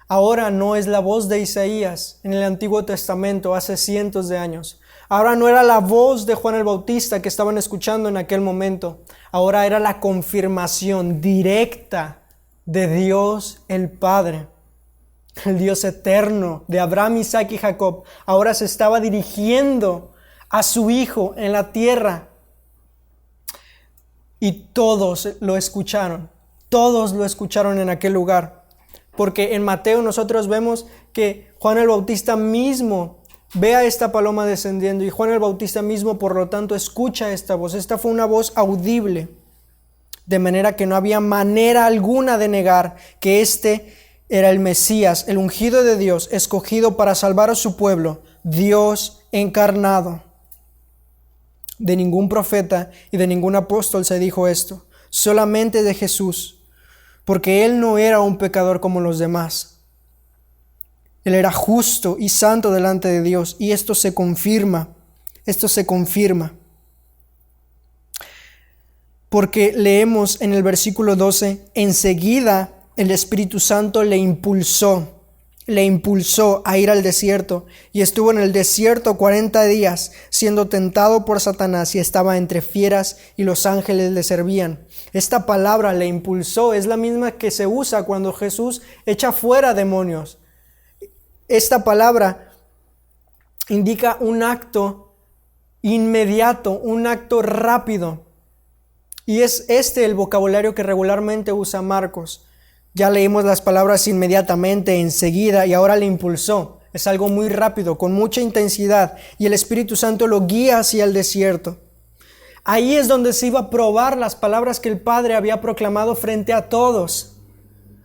Ahora no es la voz de Isaías en el Antiguo Testamento hace cientos de años. Ahora no era la voz de Juan el Bautista que estaban escuchando en aquel momento. Ahora era la confirmación directa de Dios el Padre, el Dios eterno de Abraham, Isaac y Jacob. Ahora se estaba dirigiendo a su Hijo en la tierra. Y todos lo escucharon en aquel lugar. Porque en Mateo nosotros vemos que Juan el Bautista mismo ve a esta paloma descendiendo y Juan el Bautista mismo, por lo tanto, escucha esta voz. Esta fue una voz audible, de manera que no había manera alguna de negar que este era el Mesías, el ungido de Dios, escogido para salvar a su pueblo, Dios encarnado. De ningún profeta y de ningún apóstol se dijo esto, solamente de Jesús, porque Él no era un pecador como los demás. Él era justo y santo delante de Dios, y esto se confirma. Porque leemos en el versículo 12, enseguida el Espíritu Santo le impulsó a ir al desierto, y estuvo en el desierto 40 días, siendo tentado por Satanás, y estaba entre fieras, y los ángeles le servían. Esta palabra, le impulsó, es la misma que se usa cuando Jesús echa fuera demonios. Esta palabra indica un acto inmediato, un acto rápido. Y es este el vocabulario que regularmente usa Marcos. Ya leímos las palabras inmediatamente, enseguida, y ahora le impulsó. Es algo muy rápido, con mucha intensidad, y el Espíritu Santo lo guía hacia el desierto. Ahí es donde se iba a probar las palabras que el Padre había proclamado frente a todos.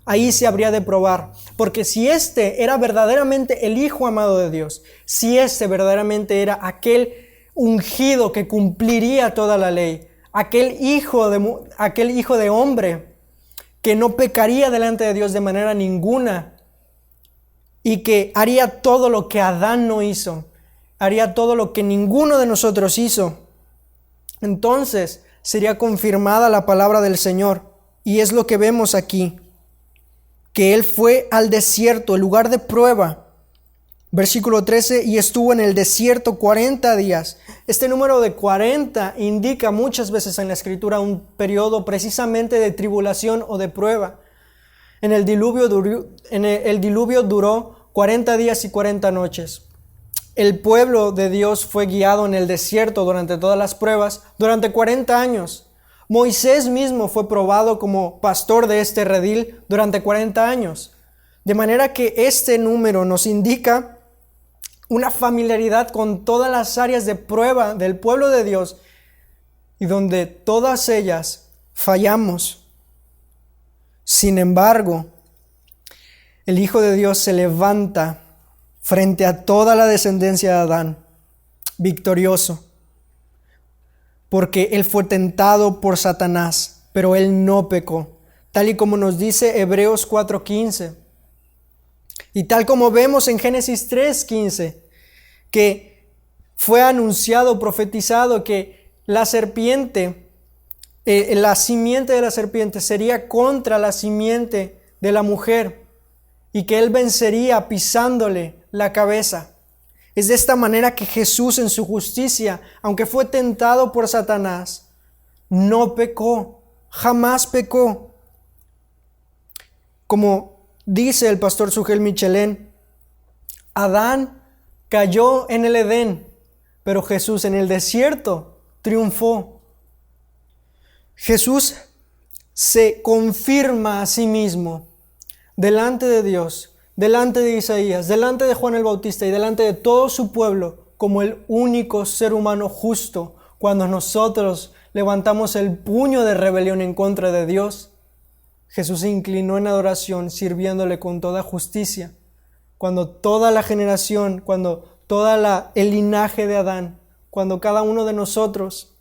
Ahí se habría de probar, porque si este era verdaderamente el Hijo amado de Dios, si este verdaderamente era aquel ungido que cumpliría toda la ley, aquel hijo de hombre que no pecaría delante de Dios de manera ninguna y que haría todo lo que Adán no hizo, haría todo lo que ninguno de nosotros hizo, entonces sería confirmada la palabra del Señor. Y es lo que vemos aquí, que Él fue al desierto, el lugar de prueba. Versículo 13, y estuvo en el desierto 40 días. Este número de 40 indica muchas veces en la Escritura un periodo precisamente de tribulación o de prueba. El diluvio duró 40 días y 40 noches. El pueblo de Dios fue guiado en el desierto durante todas las pruebas, durante 40 años. Moisés mismo fue probado como pastor de este redil durante 40 años. De manera que este número nos indica una familiaridad con todas las áreas de prueba del pueblo de Dios y donde todas ellas fallamos. Sin embargo, el Hijo de Dios se levanta frente a toda la descendencia de Adán, victorioso, porque Él fue tentado por Satanás, pero Él no pecó, tal y como nos dice Hebreos 4:15. Y tal como vemos en Génesis 3:15, que fue anunciado, profetizado, que la serpiente, la simiente de la serpiente sería contra la simiente de la mujer y que Él vencería pisándole la cabeza. Es de esta manera que Jesús en su justicia, aunque fue tentado por Satanás, no pecó, jamás pecó. Como dice el pastor Sugel Michelén, Adán cayó en el Edén, pero Jesús en el desierto triunfó. Jesús se confirma a sí mismo delante de Dios, delante de Isaías, delante de Juan el Bautista y delante de todo su pueblo como el único ser humano justo cuando nosotros levantamos el puño de rebelión en contra de Dios. Jesús se inclinó en adoración sirviéndole con toda justicia. Cuando toda la generación, cuando el linaje de Adán, cuando cada uno de nosotros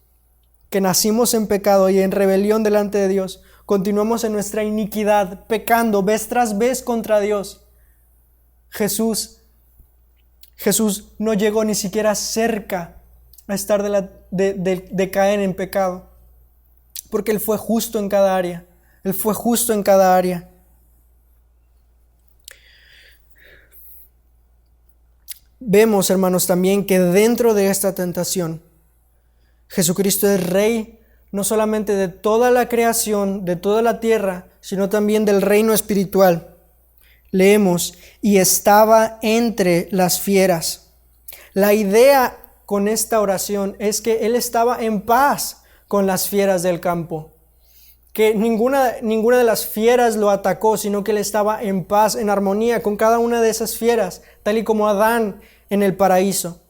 que nacimos en pecado y en rebelión delante de Dios, continuamos en nuestra iniquidad, pecando vez tras vez contra Dios, Jesús no llegó ni siquiera cerca a estar de caer en pecado, porque Él fue justo en cada área. Él fue justo en cada área. Vemos, hermanos, también que dentro de esta tentación, Jesucristo es Rey no solamente de toda la creación, de toda la tierra, sino también del reino espiritual. Leemos, y estaba entre las fieras. La idea con esta oración es que Él estaba en paz con las fieras del campo. Que ninguna de las fieras lo atacó, sino que Él estaba en paz, en armonía con cada una de esas fieras, tal y como Adán en el paraíso.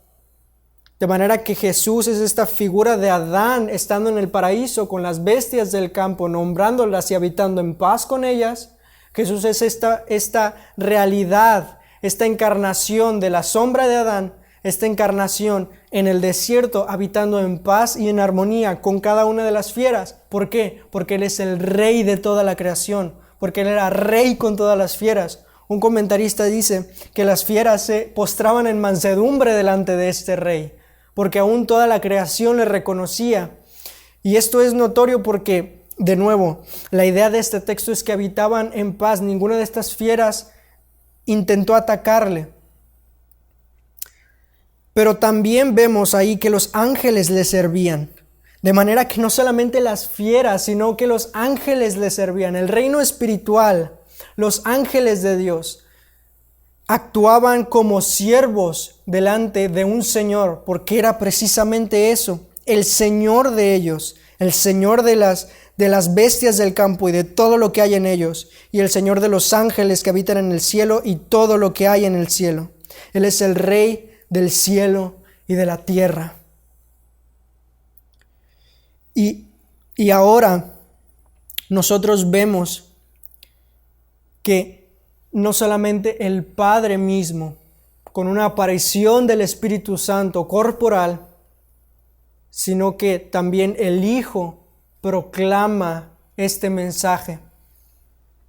De manera que Jesús es esta figura de Adán estando en el paraíso con las bestias del campo, nombrándolas y habitando en paz con ellas. Jesús es esta realidad, esta encarnación de la sombra de Adán, esta encarnación en el desierto, habitando en paz y en armonía con cada una de las fieras. ¿Por qué? Porque Él es el Rey de toda la creación, porque Él era Rey con todas las fieras. Un comentarista dice que las fieras se postraban en mansedumbre delante de este Rey, porque aún toda la creación le reconocía. Y esto es notorio porque, de nuevo, la idea de este texto es que habitaban en paz. Ninguna de estas fieras intentó atacarle. Pero también vemos ahí que los ángeles le servían. De manera que no solamente las fieras, sino que los ángeles le servían. El reino espiritual, los ángeles de Dios, actuaban como siervos delante de un Señor, porque era precisamente eso, el Señor de ellos, el Señor de las bestias del campo y de todo lo que hay en ellos, y el Señor de los ángeles que habitan en el cielo y todo lo que hay en el cielo. Él es el Rey del cielo y de la tierra. Y ahora nosotros vemos que no solamente el Padre mismo, con una aparición del Espíritu Santo corporal, sino que también el Hijo proclama este mensaje.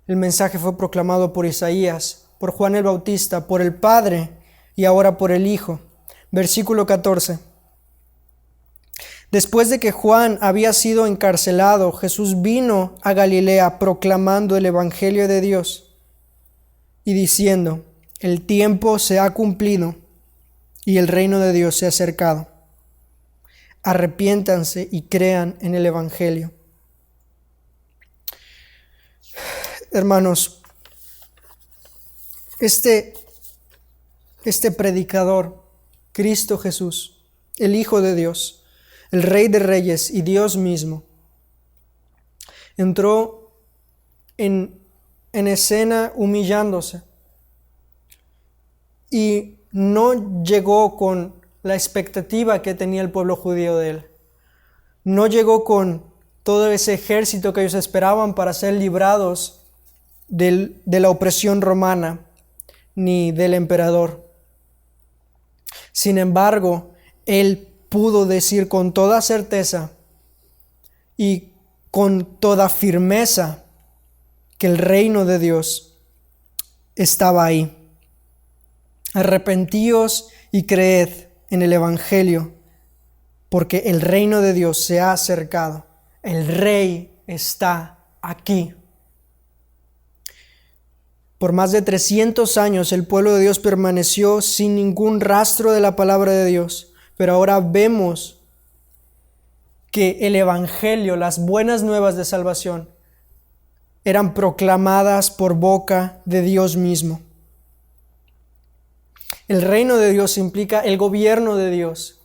El mensaje fue proclamado por Isaías, por Juan el Bautista, por el Padre y ahora por el Hijo. Versículo 14. Después de que Juan había sido encarcelado, Jesús vino a Galilea proclamando el Evangelio de Dios y diciendo: el tiempo se ha cumplido y el reino de Dios se ha acercado. Arrepiéntanse y crean en el Evangelio. Hermanos, este predicador, Cristo Jesús, el Hijo de Dios, el Rey de Reyes y Dios mismo, entró en escena humillándose y no llegó con la expectativa que tenía el pueblo judío de él. No llegó con todo ese ejército que ellos esperaban para ser librados de la opresión romana ni del emperador. Sin embargo, él pudo decir con toda certeza y con toda firmeza que el reino de Dios estaba ahí. Arrepentíos y creed en el Evangelio, porque el reino de Dios se ha acercado. El Rey está aquí. Por más de 300 años el pueblo de Dios permaneció sin ningún rastro de la palabra de Dios. Pero ahora vemos que el Evangelio, las buenas nuevas de salvación, eran proclamadas por boca de Dios mismo. El reino de Dios implica el gobierno de Dios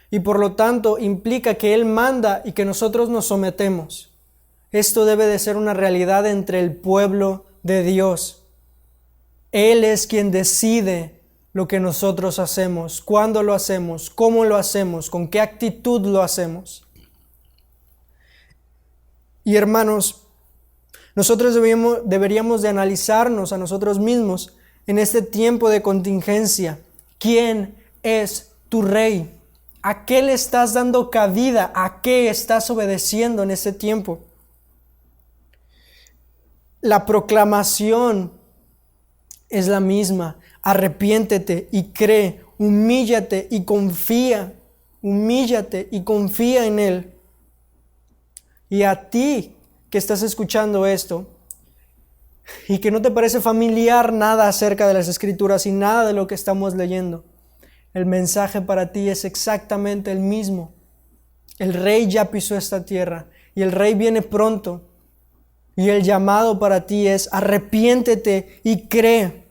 y por lo tanto implica que Él manda y que nosotros nos sometemos. Esto debe de ser una realidad entre el pueblo de Dios. Él es quien decide lo que nosotros hacemos, cuándo lo hacemos, cómo lo hacemos, con qué actitud lo hacemos. Y hermanos, nosotros deberíamos de analizarnos a nosotros mismos en este tiempo de contingencia. ¿Quién es tu Rey? ¿A qué le estás dando cabida? ¿A qué estás obedeciendo en este tiempo? La proclamación es la misma. Arrepiéntete y cree, humíllate y confía, humíllate y confía en Él. Y a ti que estás escuchando esto y que no te parece familiar nada acerca de las Escrituras y nada de lo que estamos leyendo, el mensaje para ti es exactamente el mismo. El Rey ya pisó esta tierra y el Rey viene pronto. Y el llamado para ti es: arrepiéntete y cree.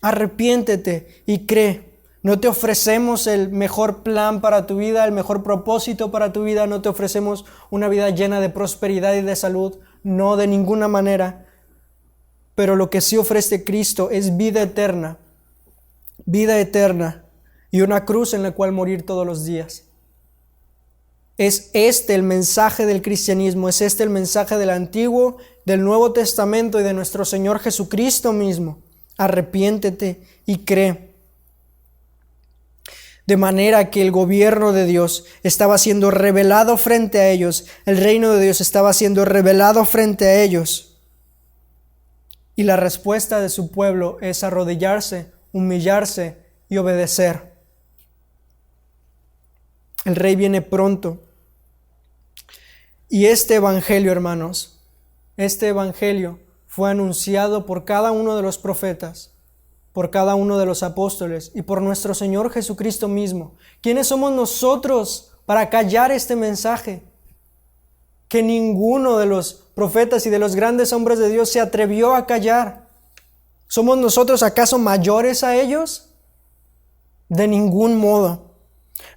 Arrepiéntete y cree. No te ofrecemos el mejor plan para tu vida, el mejor propósito para tu vida. No te ofrecemos una vida llena de prosperidad y de salud. No, de ninguna manera. Pero lo que sí ofrece Cristo es vida eterna y una cruz en la cual morir todos los días. Es este el mensaje del cristianismo, es este el mensaje del Antiguo, del Nuevo Testamento y de nuestro Señor Jesucristo mismo. Arrepiéntete y cree. De manera que el gobierno de Dios estaba siendo revelado frente a ellos, el reino de Dios estaba siendo revelado frente a ellos. Y la respuesta de su pueblo es arrodillarse, humillarse y obedecer. El Rey viene pronto. Y este evangelio, hermanos, este evangelio fue anunciado por cada uno de los profetas, por cada uno de los apóstoles y por nuestro Señor Jesucristo mismo. ¿Quiénes somos nosotros para callar este mensaje? Que ninguno de los profetas y de los grandes hombres de Dios se atrevió a callar. ¿Somos nosotros acaso mayores a ellos? De ningún modo.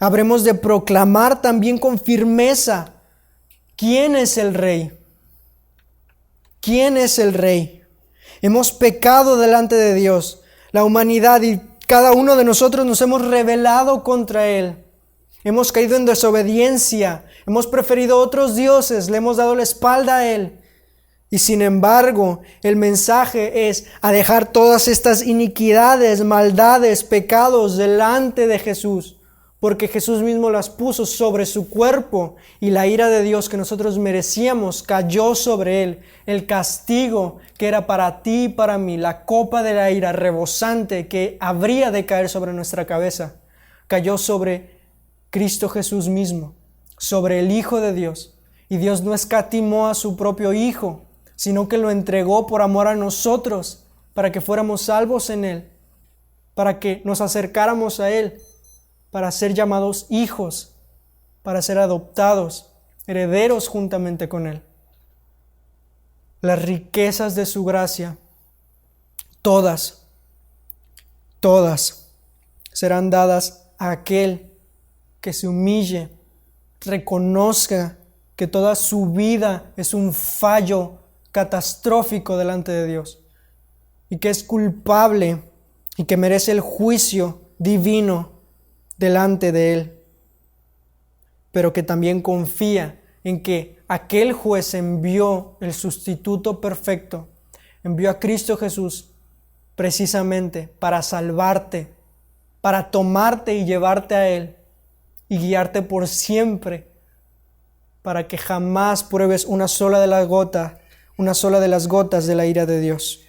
Habremos de proclamar también con firmeza quién es el Rey. ¿Quién es el Rey? Hemos pecado delante de Dios, la humanidad, y cada uno de nosotros nos hemos rebelado contra Él. Hemos caído en desobediencia, hemos preferido otros dioses, le hemos dado la espalda a Él. Y sin embargo, el mensaje es a dejar todas estas iniquidades, maldades, pecados delante de Jesús, porque Jesús mismo las puso sobre su cuerpo y la ira de Dios que nosotros merecíamos cayó sobre Él. El castigo que era para ti y para mí, la copa de la ira rebosante que habría de caer sobre nuestra cabeza, cayó sobre Cristo Jesús mismo, sobre el Hijo de Dios. Y Dios no escatimó a su propio Hijo, sino que lo entregó por amor a nosotros, para que fuéramos salvos en Él, para que nos acercáramos a Él, para ser llamados hijos, para ser adoptados, herederos juntamente con Él. Las riquezas de su gracia, todas serán dadas a aquel que se humille, reconozca que toda su vida es un fallo catastrófico delante de Dios y que es culpable y que merece el juicio divino delante de Él, pero que también confía en que aquel juez envió el sustituto perfecto, envió a Cristo Jesús precisamente para salvarte, para tomarte y llevarte a Él y guiarte por siempre, para que jamás pruebes una sola de las gotas de la ira de Dios.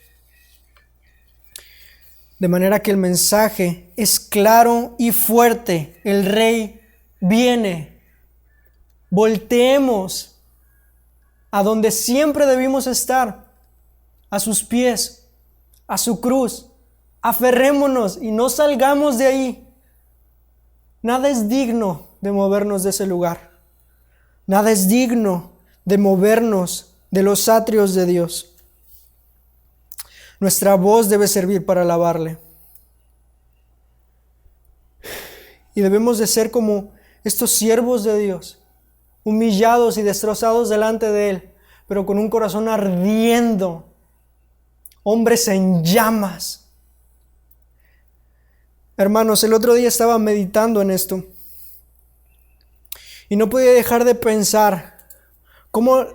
De manera que el mensaje es claro y fuerte. El Rey viene. Volteemos a donde siempre debimos estar, a sus pies, a su cruz. Aferrémonos y no salgamos de ahí. Nada es digno de movernos de ese lugar. Nada es digno de movernos de los atrios de Dios. Nuestra voz debe servir para alabarle. Y debemos de ser como estos siervos de Dios, humillados y destrozados delante de Él, pero con un corazón ardiendo, hombres en llamas. Hermanos, el otro día estaba meditando en esto y no podía dejar de pensar cómo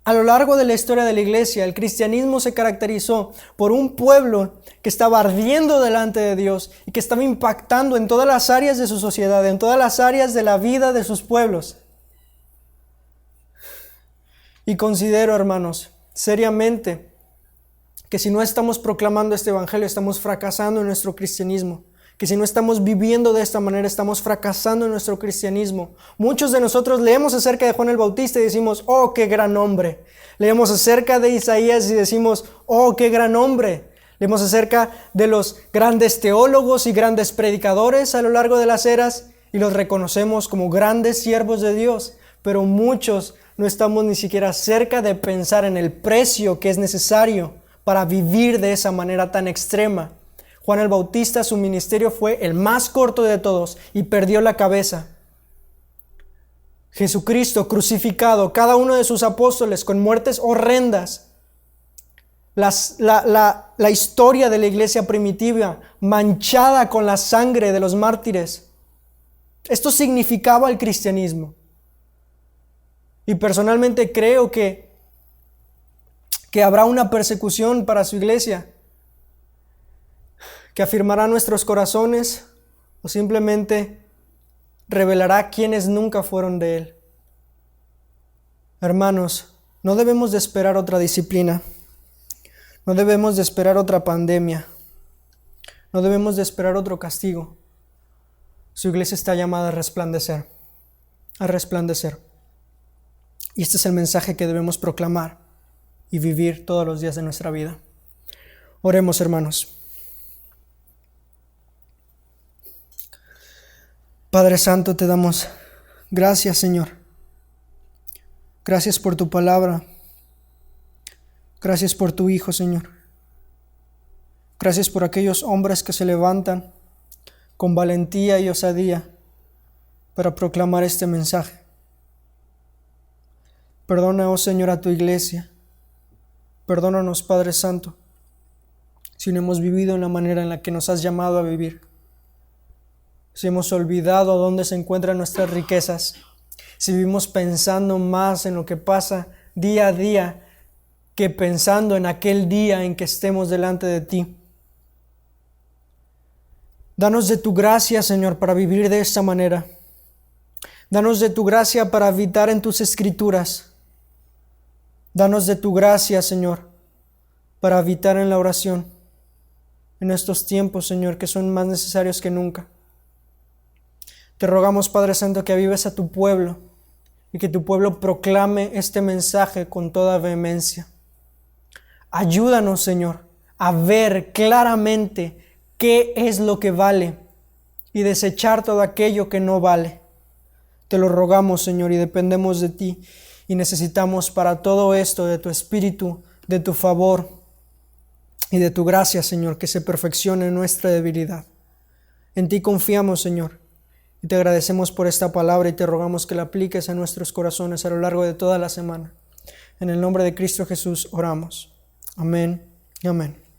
a lo largo de la historia de la iglesia, el cristianismo se caracterizó por un pueblo que estaba ardiendo delante de Dios y que estaba impactando en todas las áreas de su sociedad, en todas las áreas de la vida de sus pueblos. Y considero, hermanos, seriamente, que si no estamos proclamando este evangelio, estamos fracasando en nuestro cristianismo. Que si no estamos viviendo de esta manera, estamos fracasando en nuestro cristianismo. Muchos de nosotros leemos acerca de Juan el Bautista y decimos, oh, qué gran hombre. Leemos acerca de Isaías y decimos, oh, qué gran hombre. Leemos acerca de los grandes teólogos y grandes predicadores a lo largo de las eras y los reconocemos como grandes siervos de Dios. Pero muchos no estamos ni siquiera cerca de pensar en el precio que es necesario para vivir de esa manera tan extrema. Juan el Bautista, su ministerio fue el más corto de todos y perdió la cabeza. Jesucristo crucificado, cada uno de sus apóstoles con muertes horrendas. La historia de la iglesia primitiva manchada con la sangre de los mártires. Esto significaba el cristianismo. Y personalmente creo que habrá una persecución para su iglesia, que afirmará nuestros corazones o simplemente revelará quienes nunca fueron de Él. Hermanos, no debemos de esperar otra disciplina, no debemos de esperar otra pandemia, no debemos de esperar otro castigo. Su iglesia está llamada a resplandecer, a resplandecer. Y este es el mensaje que debemos proclamar y vivir todos los días de nuestra vida. Oremos, hermanos. Padre Santo, te damos gracias, Señor. Gracias por tu palabra. Gracias por tu Hijo, Señor. Gracias por aquellos hombres que se levantan con valentía y osadía para proclamar este mensaje. Perdona, oh Señor, a tu iglesia. Perdónanos, Padre Santo, si no hemos vivido en la manera en la que nos has llamado a vivir. Si hemos olvidado dónde se encuentran nuestras riquezas. Si vivimos pensando más en lo que pasa día a día que pensando en aquel día en que estemos delante de ti. Danos de tu gracia, Señor, para vivir de esta manera. Danos de tu gracia para habitar en tus escrituras. Danos de tu gracia, Señor, para habitar en la oración en estos tiempos, Señor, que son más necesarios que nunca. Te rogamos, Padre Santo, que avives a tu pueblo y que tu pueblo proclame este mensaje con toda vehemencia. Ayúdanos, Señor, a ver claramente qué es lo que vale y desechar todo aquello que no vale. Te lo rogamos, Señor, y dependemos de ti y necesitamos para todo esto de tu Espíritu, de tu favor y de tu gracia, Señor, que se perfeccione en nuestra debilidad. En ti confiamos, Señor, y te agradecemos por esta palabra y te rogamos que la apliques a nuestros corazones a lo largo de toda la semana. En el nombre de Cristo Jesús oramos. Amén y amén.